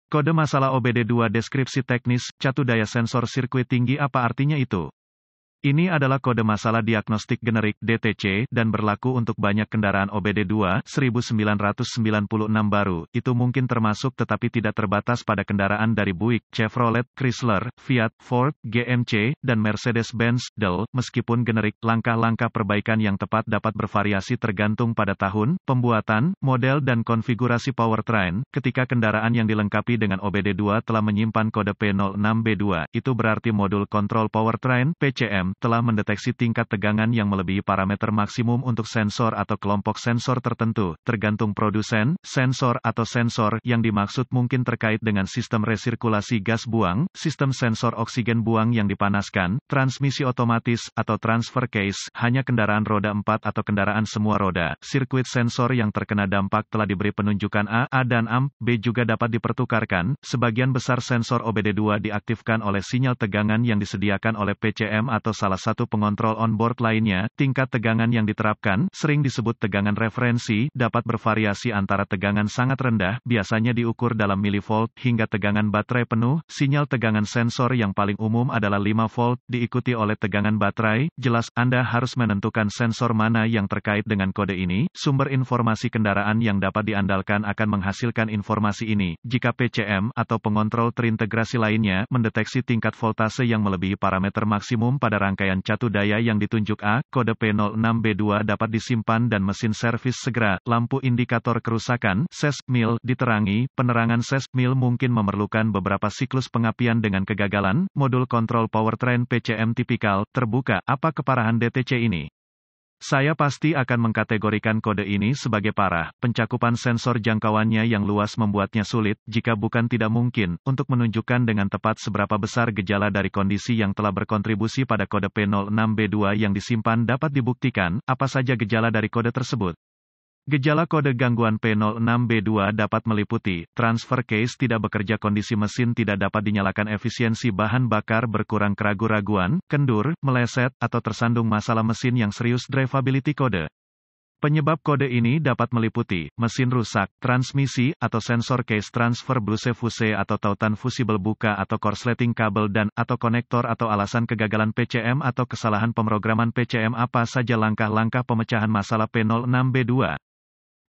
Kode masalah OBD2 deskripsi teknis, catu daya sensor sirkuit tinggi apa artinya itu? Ini adalah kode masalah diagnostik generik (DTC) dan berlaku untuk banyak kendaraan OBD2 1996 baru. Itu mungkin termasuk tetapi tidak terbatas pada kendaraan dari Buick, Chevrolet, Chrysler, Fiat, Ford, GMC, dan Mercedes-Benz, Dell. Meskipun generik, langkah-langkah perbaikan yang tepat dapat bervariasi tergantung pada tahun, pembuatan, model dan konfigurasi powertrain. Ketika kendaraan yang dilengkapi dengan OBD2 telah menyimpan kode P06B2, itu berarti modul kontrol powertrain (PCM) telah mendeteksi tingkat tegangan yang melebihi parameter maksimum untuk sensor atau kelompok sensor tertentu, tergantung produsen. Sensor atau sensor yang dimaksud mungkin terkait dengan sistem resirkulasi gas buang, sistem sensor oksigen buang yang dipanaskan, transmisi otomatis, atau transfer case, hanya kendaraan roda 4 atau kendaraan semua roda. Sirkuit sensor yang terkena dampak telah diberi penunjukan A dan AMP, B juga dapat dipertukarkan. Sebagian besar sensor OBD2 diaktifkan oleh sinyal tegangan yang disediakan oleh PCM atau salah satu pengontrol onboard lainnya. Tingkat tegangan yang diterapkan, sering disebut tegangan referensi, dapat bervariasi antara tegangan sangat rendah, biasanya diukur dalam milivolt, hingga tegangan baterai penuh. Sinyal tegangan sensor yang paling umum adalah 5 volt, diikuti oleh tegangan baterai. Jelas, Anda harus menentukan sensor mana yang terkait dengan kode ini. Sumber informasi kendaraan yang dapat diandalkan akan menghasilkan informasi ini. Jika PCM atau pengontrol terintegrasi lainnya mendeteksi tingkat voltase yang melebihi parameter maksimum pada rangkaian catu daya yang ditunjuk A, kode P06B2 dapat disimpan dan mesin servis segera. Lampu indikator kerusakan, SES-MIL, diterangi. Penerangan SES-MIL mungkin memerlukan beberapa siklus pengapian dengan kegagalan. Modul kontrol powertrain PCM tipikal, terbuka. Apa keparahan DTC ini? Saya pasti akan mengkategorikan kode ini sebagai parah. Pencakupan sensor jangkauannya yang luas membuatnya sulit, jika bukan tidak mungkin, untuk menunjukkan dengan tepat seberapa besar gejala dari kondisi yang telah berkontribusi pada kode P06B2 yang disimpan dapat dibuktikan. Apa saja gejala dari kode tersebut? Gejala kode gangguan P06B2 dapat meliputi, transfer case tidak bekerja, kondisi mesin tidak dapat dinyalakan, efisiensi bahan bakar berkurang, keraguan-raguan, kendur, meleset, atau tersandung masalah mesin yang serius. Drivability kode. Penyebab kode ini dapat meliputi, mesin rusak, transmisi, atau sensor case transfer fuse atau tautan fusibel buka atau korsleting kabel dan, atau konektor, atau alasan kegagalan PCM atau kesalahan pemrograman PCM. Apa saja langkah-langkah pemecahan masalah P06B2?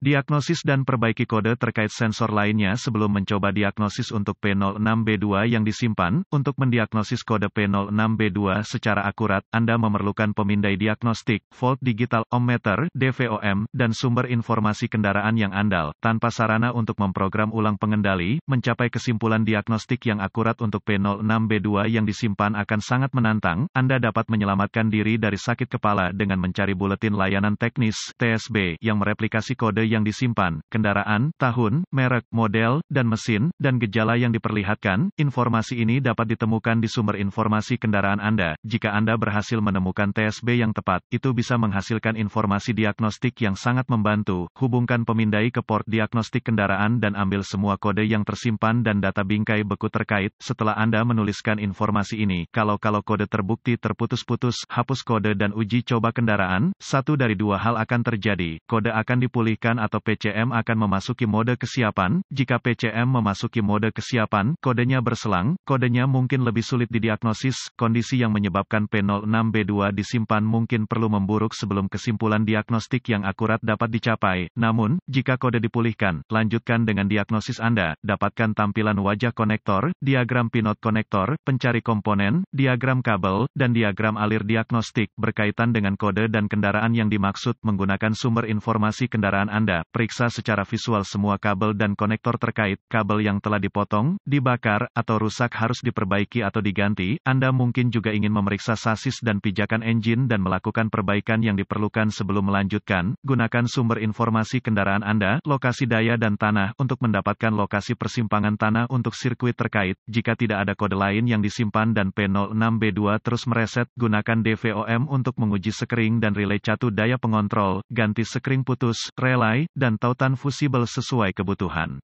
Diagnosis dan perbaiki kode terkait sensor lainnya sebelum mencoba diagnosis untuk P06B2 yang disimpan. Untuk mendiagnosis kode P06B2 secara akurat, Anda memerlukan pemindai diagnostik, volt digital, ohmmeter, DVOM, dan sumber informasi kendaraan yang andal. Tanpa sarana untuk memprogram ulang pengendali, mencapai kesimpulan diagnostik yang akurat untuk P06B2 yang disimpan akan sangat menantang. Anda dapat menyelamatkan diri dari sakit kepala dengan mencari buletin layanan teknis (TSB) yang mereplikasi kode yang disimpan, kendaraan, tahun, merek, model, dan mesin, dan gejala yang diperlihatkan. Informasi ini dapat ditemukan di sumber informasi kendaraan Anda. Jika Anda berhasil menemukan TSB yang tepat, itu bisa menghasilkan informasi diagnostik yang sangat membantu. Hubungkan pemindai ke port diagnostik kendaraan dan ambil semua kode yang tersimpan dan data bingkai beku terkait. Setelah Anda menuliskan informasi ini, kalau kode terbukti terputus-putus, hapus kode dan uji coba kendaraan. Satu dari dua hal akan terjadi. Kode akan dipulihkan atau PCM akan memasuki mode kesiapan. Jika PCM memasuki mode kesiapan, kodenya berselang, kodenya mungkin lebih sulit didiagnosis. Kondisi yang menyebabkan P06B2 disimpan mungkin perlu memburuk sebelum kesimpulan diagnostik yang akurat dapat dicapai. Namun, jika kode dipulihkan, lanjutkan dengan diagnosis Anda. Dapatkan tampilan wajah konektor, diagram pinot konektor, pencari komponen, diagram kabel, dan diagram alir diagnostik berkaitan dengan kode dan kendaraan yang dimaksud. Menggunakan sumber informasi kendaraan Anda, periksa secara visual semua kabel dan konektor terkait. Kabel yang telah dipotong, dibakar, atau rusak harus diperbaiki atau diganti. Anda mungkin juga ingin memeriksa sasis dan pijakan engine dan melakukan perbaikan yang diperlukan sebelum melanjutkan. Gunakan sumber informasi kendaraan Anda, lokasi daya dan tanah, untuk mendapatkan lokasi persimpangan tanah untuk sirkuit terkait. Jika tidak ada kode lain yang disimpan dan P06B2 terus mereset, gunakan DVOM untuk menguji sekring dan relay catu daya pengontrol. Ganti sekring putus, relay, dan tautan fusibel sesuai kebutuhan.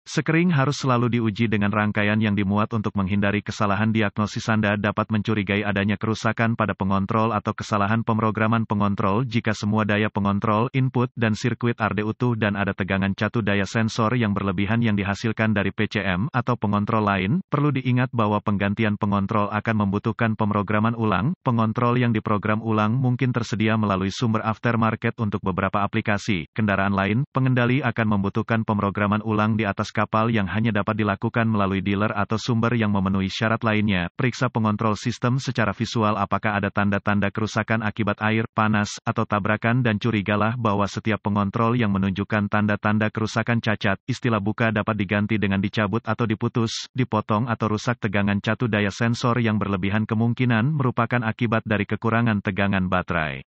Sekering harus selalu diuji dengan rangkaian yang dimuat untuk menghindari kesalahan diagnosis. Anda dapat mencurigai adanya kerusakan pada pengontrol atau kesalahan pemrograman pengontrol jika semua daya pengontrol, input, dan sirkuit ARDE utuh dan ada tegangan catu daya sensor yang berlebihan yang dihasilkan dari PCM atau pengontrol lain. Perlu diingat bahwa penggantian pengontrol akan membutuhkan pemrograman ulang. Pengontrol yang diprogram ulang mungkin tersedia melalui sumber aftermarket untuk beberapa aplikasi. Kendaraan lain, pengendali akan membutuhkan pemrograman ulang di atas kapal yang hanya dapat dilakukan melalui dealer atau sumber yang memenuhi syarat lainnya. Periksa pengontrol sistem secara visual apakah ada tanda-tanda kerusakan akibat air, panas, atau tabrakan dan curigalah bahwa setiap pengontrol yang menunjukkan tanda-tanda kerusakan cacat. Istilah buka dapat diganti dengan dicabut atau diputus, dipotong atau rusak. Tegangan catu daya sensor yang berlebihan kemungkinan merupakan akibat dari kekurangan tegangan baterai.